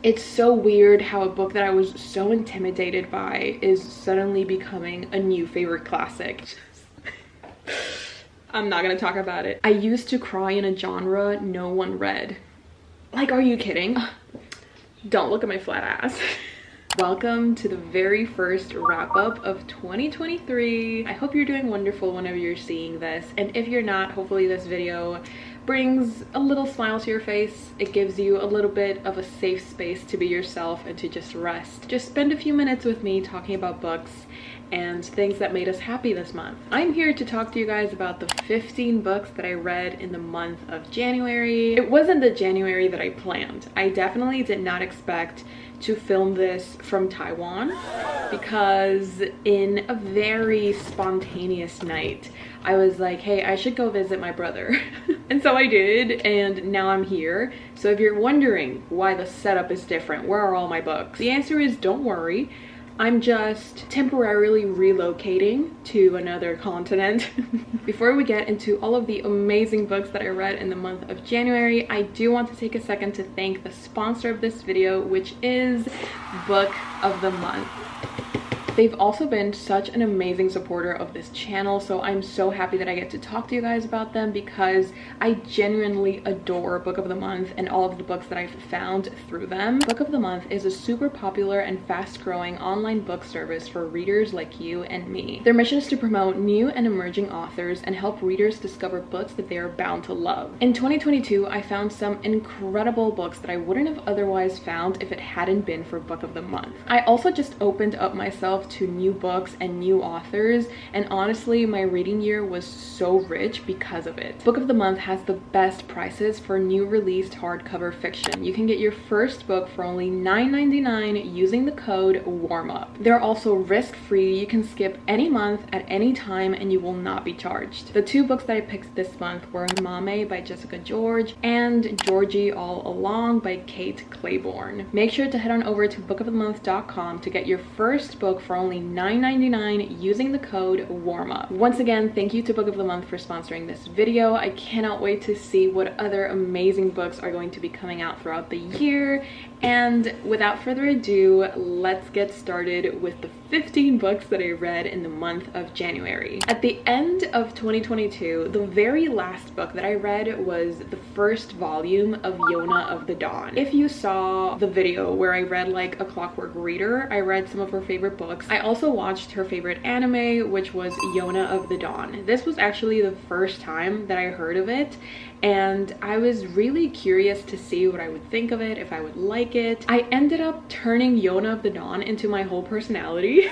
It's so weird how a book that I was so intimidated by is suddenly becoming a new favorite classic. I'm not gonna talk about it. I used to cry in a genre no one read. Like, are you kidding? Don't look at my flat ass. Welcome to the very first wrap up of 2023. I hope you're doing wonderful whenever you're seeing this. And if you're not, hopefully this video brings a little smile to your face. It gives you a little bit of a safe space to be yourself and to just rest. Just spend a few minutes with me talking about books and things that made us happy this month. I'm here to talk to you guys about the 15 books that I read in the month of January. It wasn't the January that I planned. I definitely did not expect to film this from Taiwan because in a very spontaneous night, I was like, hey, I should go visit my brother. And so I did, and now I'm here. So if you're wondering why the setup is different, where are all my books? The answer is don't worry. I'm just temporarily relocating to another continent. Before we get into all of the amazing books that I read in the month of January, I do want to take a second to thank the sponsor of this video, which is Book of the Month. They've also been such an amazing supporter of this channel, so I'm so happy that I get to talk to you guys about them because I genuinely adore Book of the Month and all of the books that I've found through them. Book of the Month is a super popular and fast-growing online book service for readers like you and me. Their mission is to promote new and emerging authors and help readers discover books that they are bound to love. In 2022, I found some incredible books that I wouldn't have otherwise found if it hadn't been for Book of the Month. I also just opened up myself to new books and new authors, and honestly my reading year was so rich because of it. Book of the Month has the best prices for new released hardcover fiction. You can get your first book for only $9.99 using the code WARMUP. They're also risk-free. You can skip any month at any time and you will not be charged. The two books that I picked this month were Mame by Jessica George and Georgie All Along by Kate Claiborne. Make sure to head on over to bookofthemonth.com to get your first book for only $9.99 using the code WARMUP. Once again, thank you to Book of the Month for sponsoring this video. I cannot wait to see what other amazing books are going to be coming out throughout the year. And without further ado, let's get started with the 15 books that I read in the month of January. At the end of 2022, the very last book that I read was the first volume of Yona of the Dawn. If you saw the video where I read like A Clockwork Reader, I read some of her favorite books. I also watched her favorite anime, which was Yona of the Dawn. This was actually the first time that I heard of it, and I was really curious to see what I would think of it, if I would like it. I ended up turning Yona of the Dawn into my whole personality.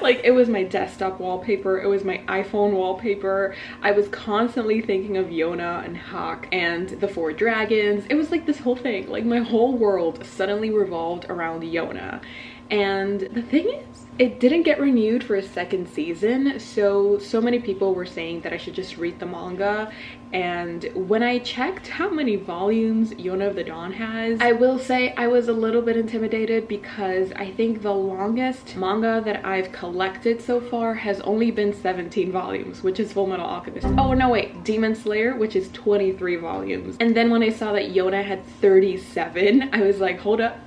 Like, it was my desktop wallpaper, it was my iPhone wallpaper. I was constantly thinking of Yona and Hawk and the Four Dragons. It was like this whole thing, like my whole world suddenly revolved around Yona. And the thing is, it didn't get renewed for a second season, so many people were saying that I should just read the manga. And when I checked how many volumes Yona of the Dawn has, I will say I was a little bit intimidated because I think the longest manga that I've collected so far has only been 17 volumes, which is Fullmetal Alchemist. Oh no, wait, Demon Slayer, which is 23 volumes. And then when I saw that Yona had 37, I was like, hold up,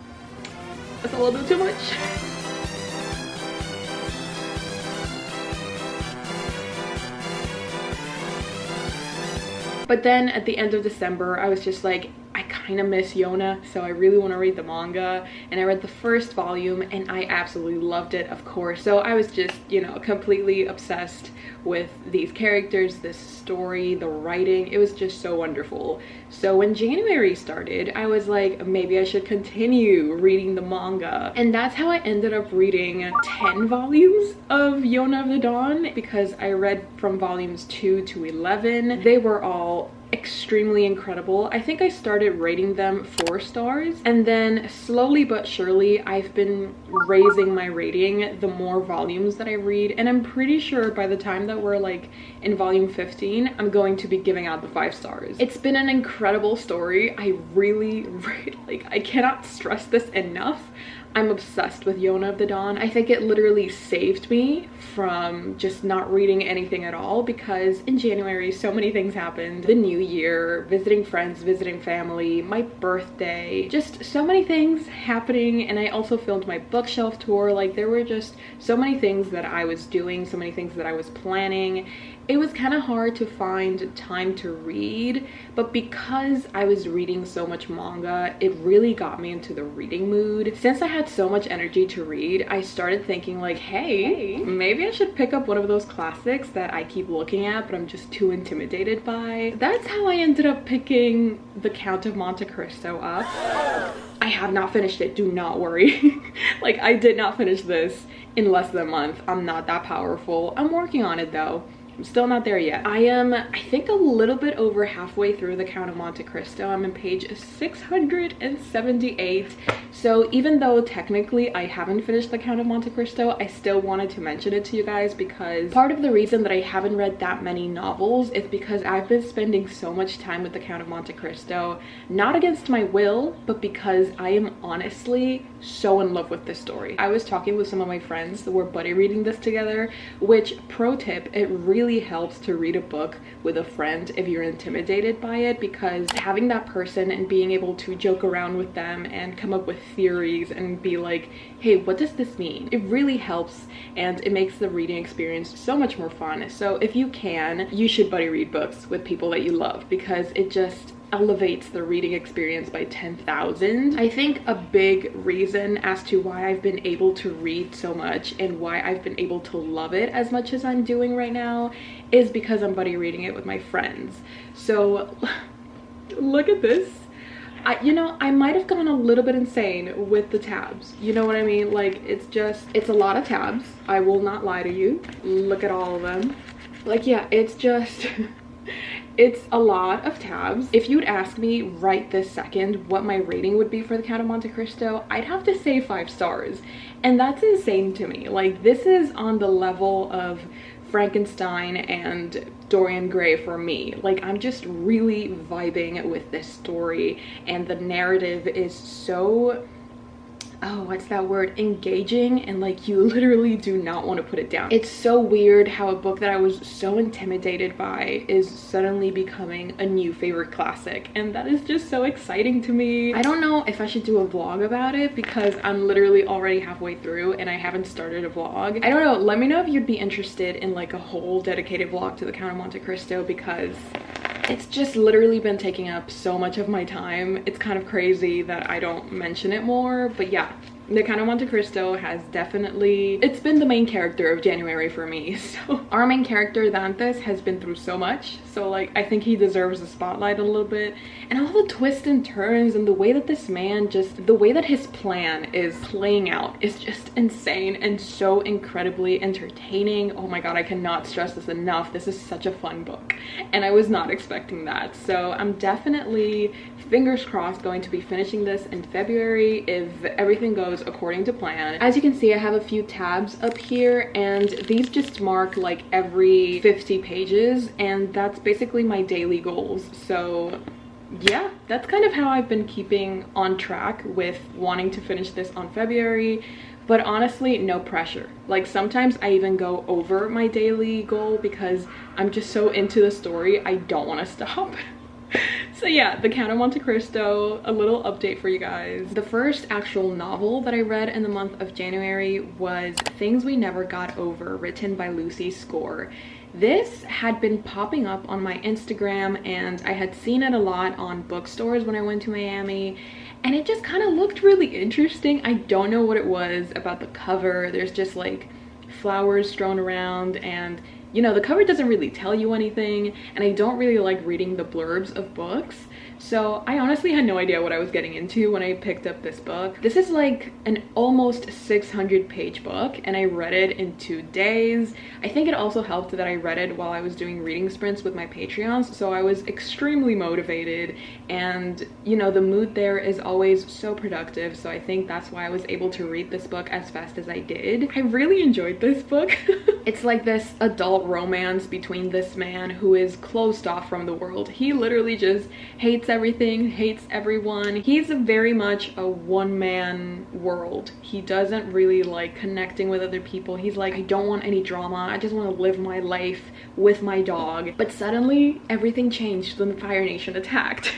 that's a little bit too much. But then at the end of December, I was just like, I kind of miss Yona, so I really want to read the manga. And I read the first volume and I absolutely loved it, of course. So I was just, you know, completely obsessed with these characters, this story, the writing. It was just so wonderful. So when January started, I was like, maybe I should continue reading the manga. And that's how I ended up reading 10 volumes of Yona of the Dawn, because I read from volumes 2 to 11. They were all extremely incredible. I think I started rating them 4 stars, and then slowly but surely I've been raising my rating the more volumes that I read, and I'm pretty sure by the time that we're like in volume 15, I'm going to be giving out the 5 stars. It's been an incredible story. I really like, I cannot stress this enough. I'm obsessed with Yona of the Dawn. I think it literally saved me from just not reading anything at all, because in January so many things happened. The new year, visiting friends, visiting family, my birthday, just so many things happening. And I also filmed my bookshelf tour. Like, there were just so many things that I was doing, so many things that I was planning. It was kind of hard to find time to read, but because I was reading so much manga, it really got me into the reading mood. Since I had so much energy to read, I started thinking like, hey, maybe I should pick up one of those classics that I keep looking at but I'm just too intimidated by. That's how I ended up picking The Count of Monte Cristo up. I have not finished it, do not worry. Like, I did not finish this in less than a month. I'm not that powerful. I'm working on it though. I'm still not there yet. I am, I think, a little bit over halfway through The Count of Monte Cristo. I'm on page 678. So even though technically I haven't finished The Count of Monte Cristo, I still wanted to mention it to you guys, because part of the reason that I haven't read that many novels is because I've been spending so much time with The Count of Monte Cristo, not against my will, but because I am honestly so in love with this story. I was talking with some of my friends that were buddy reading this together, which, pro tip, it really helps to read a book with a friend if you're intimidated by it, because having that person and being able to joke around with them and come up with theories and be like, hey, what does this mean? It really helps, and it makes the reading experience so much more fun. So if you can, you should buddy read books with people that you love, because it just elevates the reading experience by 10,000. I think a big reason as to why I've been able to read so much and why I've been able to love it as much as I'm doing right now is because I'm buddy reading it with my friends. So look at this. You know, I might have gone a little bit insane with the tabs. You know what I mean? Like, it's a lot of tabs. I will not lie to you. Look at all of them. Like, yeah, it's just it's a lot of tabs. If you'd ask me right this second what my rating would be for The Count of Monte Cristo, I'd have to say 5 stars. And that's insane to me. Like, this is on the level of Frankenstein and Dorian Gray for me. Like, I'm just really vibing with this story, and the narrative is so, oh, what's that word, engaging, and like, you literally do not want to put it down. It's so weird how a book that I was so intimidated by is suddenly becoming a new favorite classic, and that is just so exciting to me. I don't know if I should do a vlog about it, because I'm literally already halfway through and I haven't started a vlog. I don't know, let me know if you'd be interested in like a whole dedicated vlog to The Count of Monte Cristo, because it's just literally been taking up so much of my time. It's kind of crazy that I don't mention it more, but yeah, The Count of Monte Cristo has definitely, it's been the main character of January for me. So our main character, Dantes, has been through so much, so like, I think he deserves the spotlight a little bit. And all the twists and turns and the way that this man just, the way that his plan is playing out is just insane and so incredibly entertaining. Oh my god, I cannot stress this enough. This is such a fun book, and I was not expecting that. So I'm definitely, fingers crossed, going to be finishing this in February if everything goes according to plan. As you can see, I have a few tabs up here, and these just mark like every 50 pages, and that's basically my daily goals. So yeah, that's kind of how I've been keeping on track with wanting to finish this on February. But honestly, no pressure. Like, sometimes I even go over my daily goal because I'm just so into the story, I don't want to stop. So yeah, The Count of Monte Cristo, a little update for you guys. The first actual novel that I read in the month of January was Things We Never Got Over, written by Lucy Score. This had been popping up on my Instagram, and I had seen it a lot on bookstores when I went to Miami, and it just kind of looked really interesting. I don't know what it was about the cover. There's just like flowers strewn around, and you know, the cover doesn't really tell you anything, and I don't really like reading the blurbs of books. So I honestly had no idea what I was getting into when I picked up this book. This is like an almost 600-page book, and I read it in 2 days. I think it also helped that I read it while I was doing reading sprints with my Patreons, so I was extremely motivated, and you know, the mood there is always so productive, so I think that's why I was able to read this book as fast as I did. I really enjoyed this book. It's like this adult romance between this man who is closed off from the world. He literally just hates hates everything, hates everyone. He's very much a one-man world. He doesn't really like connecting with other people. He's like, I don't want any drama. I just want to live my life with my dog. But suddenly everything changed when the Fire Nation attacked.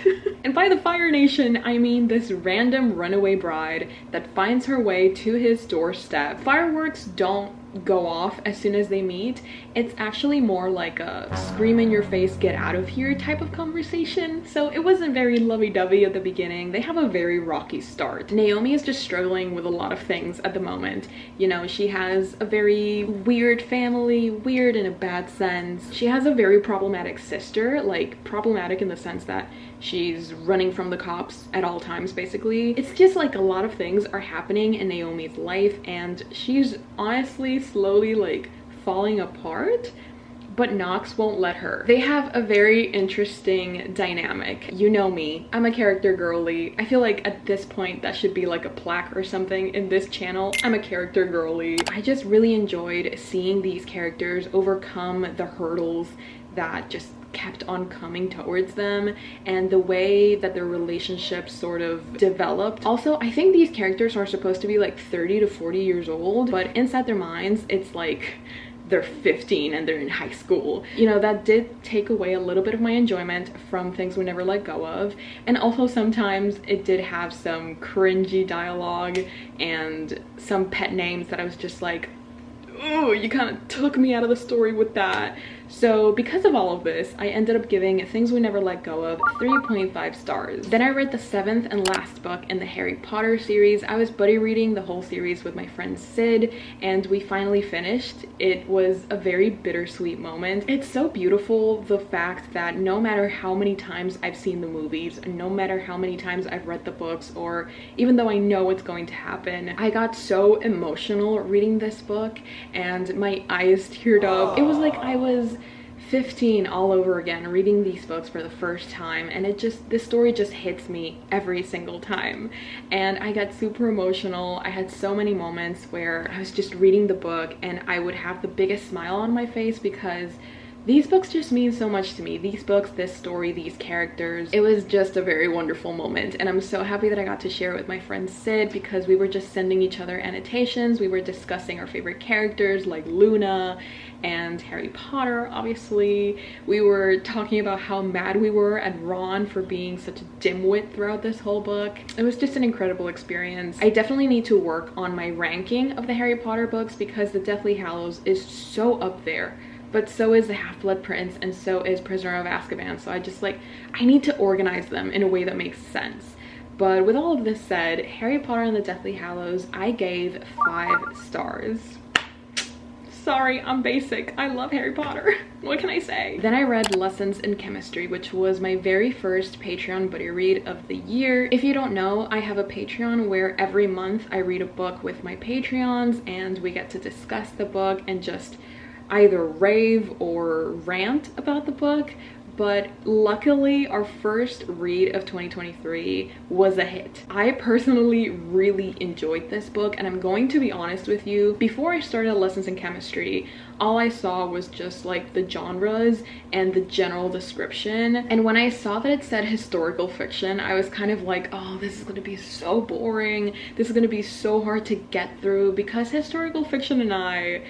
And by the Fire Nation, I mean this random runaway bride that finds her way to his doorstep. Fireworks don't go off as soon as they meet. It's actually more like a scream in your face, get out of here type of conversation. So it wasn't very lovey-dovey at the beginning. They have a very rocky start. Naomi is just struggling with a lot of things at the moment. You know, she has a very weird family, weird in a bad sense. She has a very problematic sister, like problematic in the sense that she's running from the cops at all times, basically. It's just like a lot of things are happening in Naomi's life, and she's honestly slowly like falling apart, but Knox won't let her. They have a very interesting dynamic. You know me, I'm a character girly. I feel like at this point that should be like a plaque or something in this channel. I'm a character girly. I just really enjoyed seeing these characters overcome the hurdles that just kept on coming towards them, and the way that their relationship sort of developed. Also, I think these characters are supposed to be like 30 to 40 years old, but inside their minds it's like they're 15 and they're in high school. You know, that did take away a little bit of my enjoyment from Things We Never Let Go Of. And also sometimes it did have some cringy dialogue and some pet names that I was just like, oh, you kind of took me out of the story with that. So because of all of this, I ended up giving Things We Never Let Go Of 3.5 stars. Then I read the 7th and last book in the Harry Potter series. I was buddy reading the whole series with my friend Sid, and we finally finished. It was a very bittersweet moment. It's so beautiful, the fact that no matter how many times I've seen the movies, no matter how many times I've read the books, or even though I know what's going to happen, I got so emotional reading this book and my eyes teared up. It was like I was 15 all over again reading these books for the first time, and this story just hits me every single time, and I got super emotional. I had so many moments where I was just reading the book and I would have the biggest smile on my face because these books just mean so much to me. These books, this story, these characters. It was just a very wonderful moment, and I'm so happy that I got to share it with my friend Sid because we were just sending each other annotations. We were discussing our favorite characters like Luna and Harry Potter, obviously. We were talking about how mad we were at Ron for being such a dimwit throughout this whole book. It was just an incredible experience. I definitely need to work on my ranking of the Harry Potter books because the Deathly Hallows is so up there, but so is the Half-Blood Prince and so is Prisoner of Azkaban. So I need to organize them in a way that makes sense. But with all of this said, Harry Potter and the Deathly Hallows, I gave 5 stars. Sorry, I'm basic. I love Harry Potter. What can I say? Then I read Lessons in Chemistry, which was my very first Patreon buddy read of the year. If you don't know, I have a Patreon where every month I read a book with my Patreons and we get to discuss the book and just either rave or rant about the book. But luckily our first read of 2023 was a hit. I personally really enjoyed this book, and I'm going to be honest with you, before I started Lessons in Chemistry, all I saw was just like the genres and the general description, and when I saw that it said historical fiction, I was kind of like, oh, this is gonna be so boring, this is gonna be so hard to get through, because historical fiction and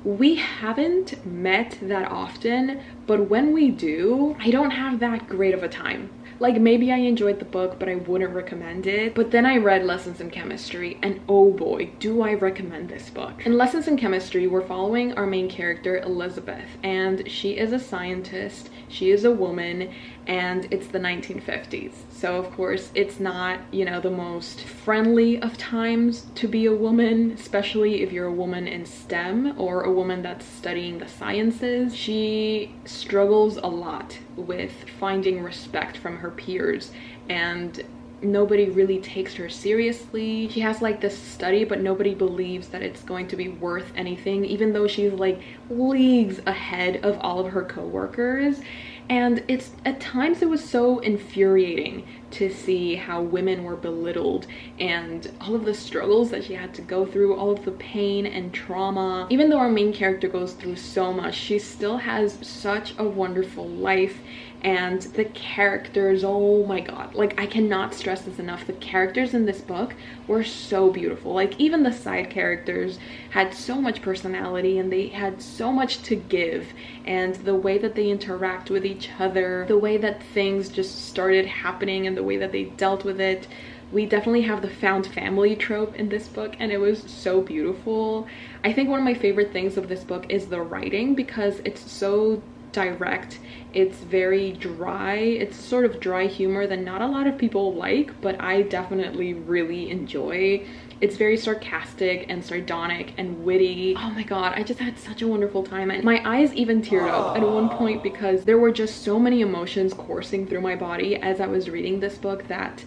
we haven't met that often, but when we do, I don't have that great of a time. Like, maybe I enjoyed the book, but I wouldn't recommend it. But then I read Lessons in Chemistry, and oh boy, do I recommend this book. In Lessons in Chemistry, we're following our main character, Elizabeth, and she is a scientist, she is a woman, and it's the 1950s. So of course, it's not, you know, the most friendly of times to be a woman, especially if you're a woman in STEM or a woman that's studying the sciences. She struggles a lot with finding respect from her peers, and nobody really takes her seriously. She has like this study, but nobody believes that it's going to be worth anything, even though she's like leagues ahead of all of her co-workers. And at times it was so infuriating to see how women were belittled and all of the struggles that she had to go through, all of the pain and trauma. Even though our main character goes through so much, she still has such a wonderful life. And the characters, oh my god, like I cannot stress this enough, the characters in this book were so beautiful. Like even the side characters had so much personality and they had so much to give, and the way that they interact with each other, the way that things just started happening and the way that they dealt with it. We definitely have the found family trope in this book, and it was so beautiful. I think one of my favorite things of this book is the writing, because it's so direct, it's very dry, it's sort of dry humor that not a lot of people like, but I definitely really enjoy. It's very sarcastic and sardonic and witty. Oh my god, I just had such a wonderful time, and my eyes even teared up at one point because there were just so many emotions coursing through my body as I was reading this book that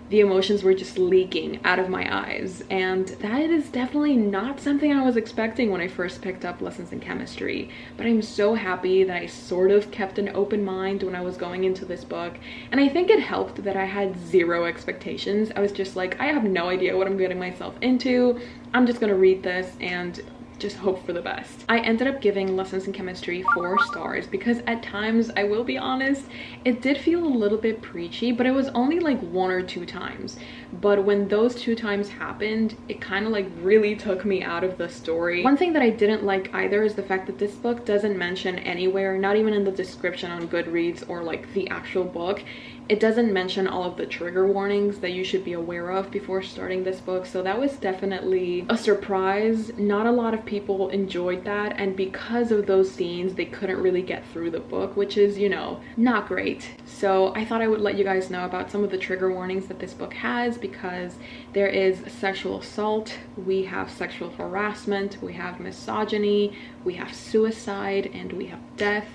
the emotions were just leaking out of my eyes, and that is definitely not something I was expecting when I first picked up lessons in chemistry. But I'm so happy that I sort of kept an open mind when I was going into this book, and I think it helped that I had zero expectations. I was just like, I have no idea what I'm getting myself into. I'm just gonna read this and just hope for the best. I ended up giving lessons in chemistry 4 stars because at times, I will be honest, it did feel a little bit preachy, but it was only like 1 or 2 times. But when those 2 times happened, it kind of like really took me out of the story. One thing that I didn't like either is the fact that this book doesn't mention anywhere, not even in the description on Goodreads or like the actual book, it doesn't mention all of the trigger warnings that you should be aware of before starting this book. So that was definitely a surprise. Not a lot of people enjoyed that, and because of those scenes they couldn't really get through the book, which is, you know, not great. So I thought I would let you guys know about some of the trigger warnings that this book has, because there is sexual assault, we have sexual harassment, we have misogyny, we have suicide, and we have death.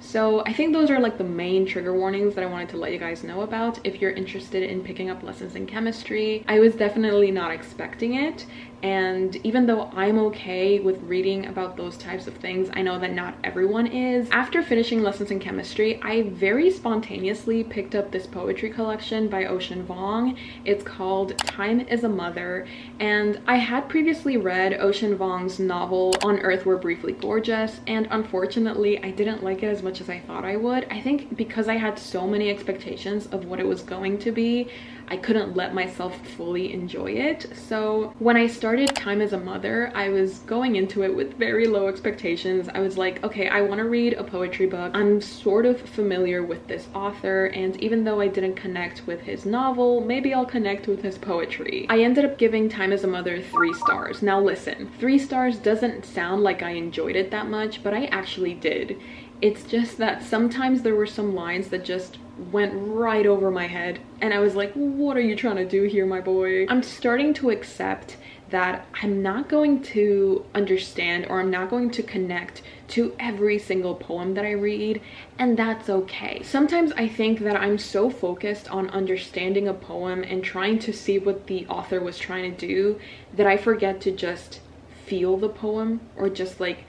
So I think those are like the main trigger warnings that I wanted to let you guys know about if you're interested in picking up lessons in chemistry. I was definitely not expecting it, and even though I'm okay with reading about those types of things, I know that not everyone is. After finishing lessons in chemistry, I very spontaneously picked up this poetry collection by Ocean Vuong. It's called Time is a Mother, and I had previously read Ocean Vuong's novel On Earth We're Briefly Gorgeous, and unfortunately I didn't like it as much as I thought I would. I think because I had so many expectations of what it was going to be, I couldn't let myself fully enjoy it. So when I started Time as a Mother, I was going into it with very low expectations. I was like, okay, I want to read a poetry book. I'm sort of familiar with this author, and even though I didn't connect with his novel, maybe I'll connect with his poetry. I ended up giving Time as a Mother 3 stars. Now listen, 3 stars doesn't sound like I enjoyed it that much, but I actually did. It's just that sometimes there were some lines that just went right over my head, and I was like, what are you trying to do here, my boy? I'm starting to accept that I'm not going to understand, or I'm not going to connect to every single poem that I read, and that's okay. Sometimes I think that I'm so focused on understanding a poem and trying to see what the author was trying to do that I forget to just feel the poem, or just like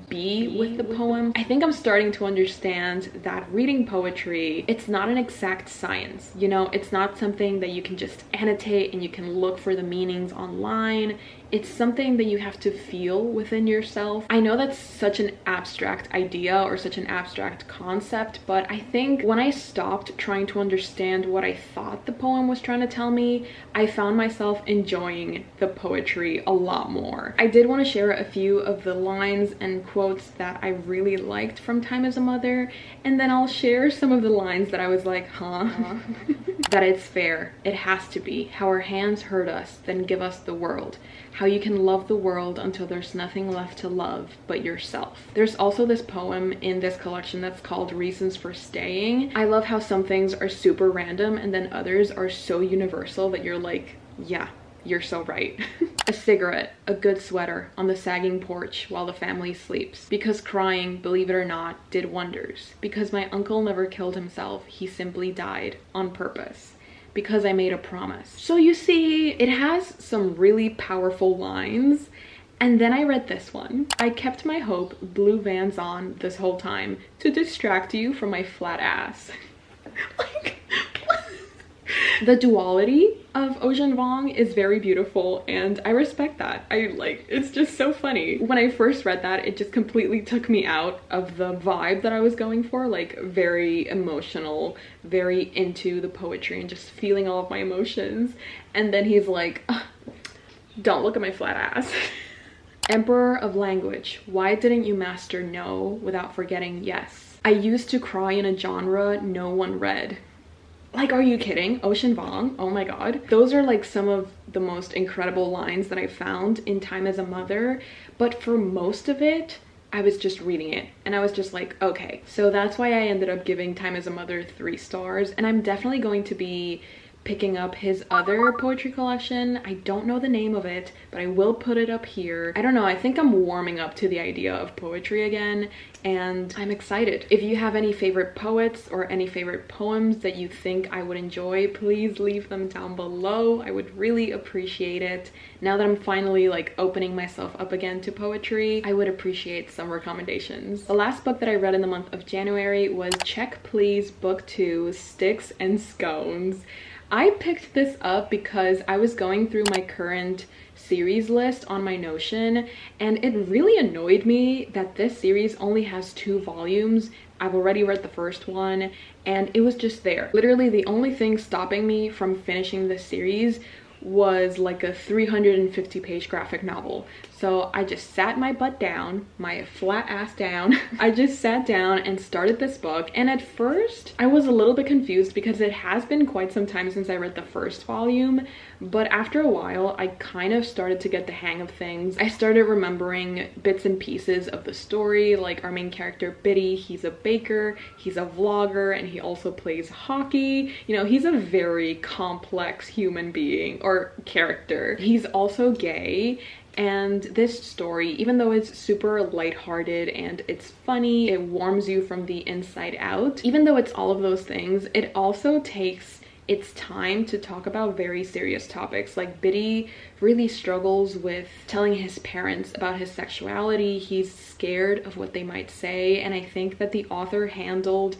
be with the poem. I think I'm starting to understand that reading poetry, it's not an exact science, you know. It's not something that you can just annotate and you can look for the meanings online. It's something that you have to feel within yourself. I know that's such an abstract idea or such an abstract concept, but I think when I stopped trying to understand what I thought the poem was trying to tell me, I found myself enjoying the poetry a lot more. I did want to share a few of the lines and quotes that I really liked from Time as a Mother, and then I'll share some of the lines that I was like, huh? That it's fair, it has to be, how our hands hurt us, then give us the world. How you can love the world until there's nothing left to love but yourself. There's also this poem in this collection that's called Reasons for Staying. I love how some things are super random and then others are so universal that you're like, yeah, you're so right. A cigarette, a good sweater on the sagging porch while the family sleeps. Because crying, believe it or not, did wonders. Because my uncle never killed himself, he simply died on purpose. Because I made a promise. So you see, it has some really powerful lines. And then I read this one. I kept my hope blue Vans on this whole time to distract you from my flat ass. Like, The duality of Ocean Vuong is very beautiful and I respect that. It's just so funny. When I first read that, it just completely took me out of the vibe that I was going for, like very emotional, very into the poetry and just feeling all of my emotions. And then he's like, don't look at my flat ass. Emperor of language, why didn't you master no without forgetting yes? I used to cry in a genre no one read. Like, are you kidding? Ocean Vuong, oh my god. Those are like some of the most incredible lines that I found in Time as a Mother, but for most of it, I was just reading it and I was just like, okay. So that's why I ended up giving Time as a Mother 3 stars, and I'm definitely going to be picking up his other poetry collection. I don't know the name of it, but I will put it up here. I don't know, I think I'm warming up to the idea of poetry again, and I'm excited. If you have any favorite poets or any favorite poems that you think I would enjoy, please leave them down below. I would really appreciate it. Now that I'm finally like opening myself up again to poetry, I would appreciate some recommendations. The last book that I read in the month of January was Check Please Book 2, Sticks and Scones. I picked this up because I was going through my current series list on my Notion, and it really annoyed me that this series only has 2 volumes. I've already read the first one and it was just there. Literally the only thing stopping me from finishing this series was like a 350-page graphic novel. So I just sat my butt down, my flat ass down. I just sat down and started this book, and at first I was a little bit confused because it has been quite some time since I read the first volume, but after a while I kind of started to get the hang of things. I started remembering bits and pieces of the story, like our main character Biddy, he's a baker, he's a vlogger, and he also plays hockey. You know, he's a very complex human being or character. He's also gay. And this story, even though it's super lighthearted and it's funny, it warms you from the inside out. Even though it's all of those things, it also takes its time to talk about very serious topics. Like Biddy really struggles with telling his parents about his sexuality. He's scared of what they might say, and I think that the author handled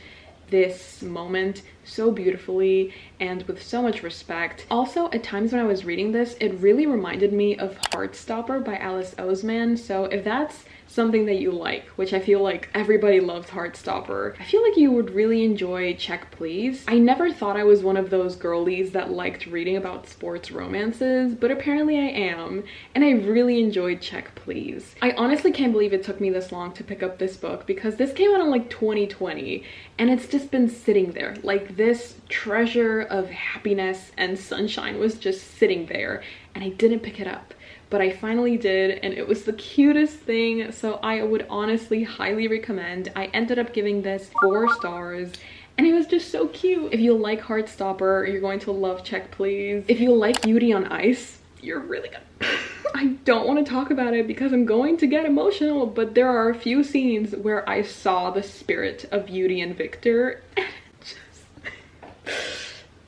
this moment so beautifully and with so much respect. Also, at times when I was reading this, it really reminded me of Heartstopper by Alice Oseman. So if that's something that you like, which I feel like everybody loves Heartstopper, I feel like you would really enjoy Check Please. I never thought I was one of those girlies that liked reading about sports romances, but apparently I am, and I really enjoyed Check Please. I honestly can't believe it took me this long to pick up this book because this came out in like 2020, and it's just been sitting there. Like, this treasure of happiness and sunshine was just sitting there, and I didn't pick it up. But I finally did, and it was the cutest thing, so I would honestly highly recommend. I ended up giving this 4 stars, and it was just so cute. If you like Heartstopper, you're going to love Check Please. If you like Beauty on Ice, you're really gonna... I don't want to talk about it because I'm going to get emotional, but there are a few scenes where I saw the spirit of Beauty and Victor.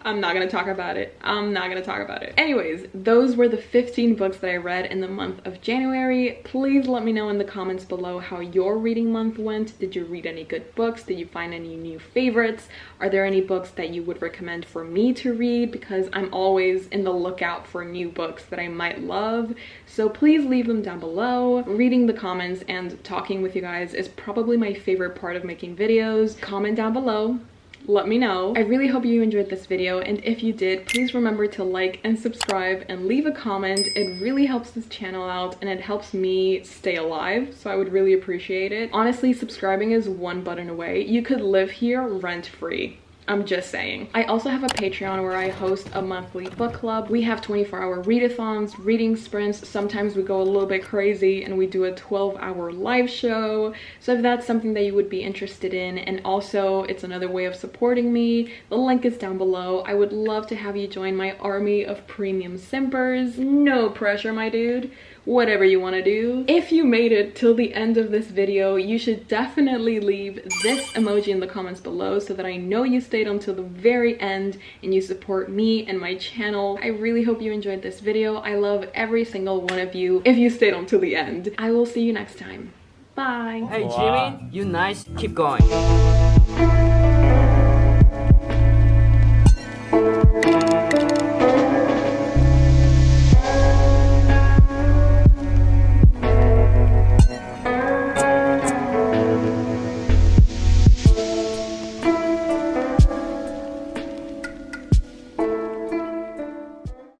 I'm not gonna talk about it. I'm not gonna talk about it. Anyways, those were the 15 books that I read in the month of January. Please let me know in the comments below how your reading month went. Did you read any good books? Did you find any new favorites? Are there any books that you would recommend for me to read? Because I'm always in the lookout for new books that I might love. So please leave them down below. Reading the comments and talking with you guys is probably my favorite part of making videos. Comment down below. Let me know. I really hope you enjoyed this video, and if you did, please remember to like and subscribe and leave a comment. It really helps this channel out and it helps me stay alive, so I would really appreciate it. Honestly, subscribing is one button away. You could live here rent-free. I'm just saying. I also have a Patreon where I host a monthly book club. We have 24-hour readathons, reading sprints. Sometimes we go a little bit crazy and we do a 12-hour live show. So if that's something that you would be interested in, and also it's another way of supporting me, the link is down below. I would love to have you join my army of premium simpers. No pressure, my dude. Whatever you want to do. If you made it till the end of this video, you should definitely leave this emoji in the comments below so that I know you stayed until the very end and you support me and my channel. I really hope you enjoyed this video. I love every single one of you if you stayed until the end. I will see you next time. Bye. Hey Jimmy, you nice. Keep going.